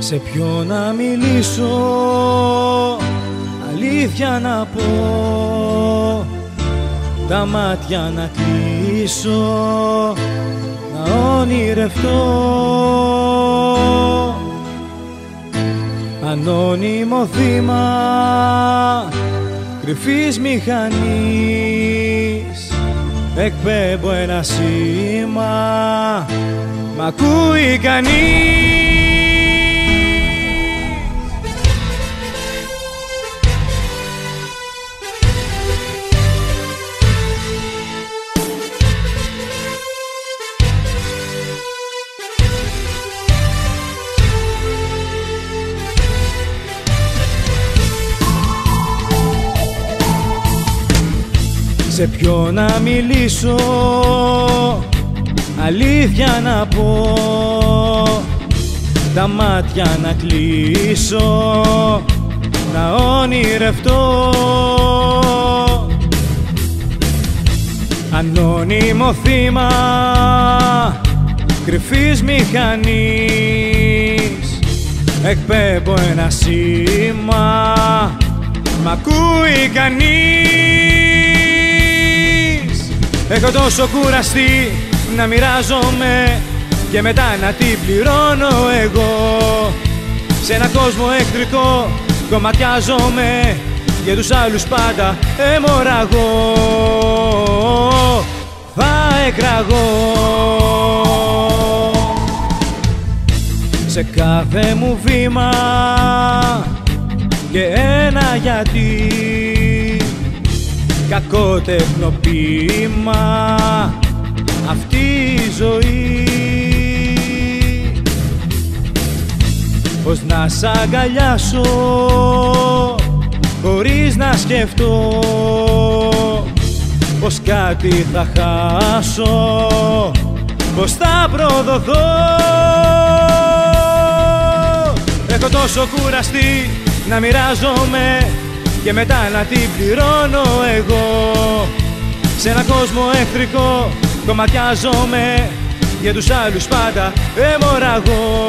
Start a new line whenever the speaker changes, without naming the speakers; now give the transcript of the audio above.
Σε ποιον να μιλήσω, αλήθεια να πω, τα μάτια να κλείσω, να ονειρευτώ. Ανώνυμο θύμα κρυφής μηχανής, εκπέμπω ένα σήμα, μ' ακούει κανείς. Σε ποιον να μιλήσω, αλήθεια να πω, τα μάτια να κλείσω, να ονειρευτώ. Ανώνυμο θύμα κρυφής μηχανής, εκπέμπω ένα σήμα, μ' ακούει κανείς. Έχω τόσο κουραστεί να μοιράζομαι και μετά να την πληρώνω εγώ. Σε έναν κόσμο εχθρικό κομματιάζομαι, για τους άλλους πάντα αιμορραγώ. Θα εκραγώ σε κάθε μου βήμα και ένα γιατί, κακό τεχνοποίημα αυτή η ζωή. Πώς να σ' αγκαλιάσω χωρίς να σκεφτώ, πως κάτι θα χάσω, πως θα προδοθώ. Έχω τόσο κουραστεί να μοιράζομαι και μετά να την πληρώνω εγώ. Σε έναν κόσμο εχθρικό κομματιάζομαι, για τους άλλους πάντα αιμορραγώ.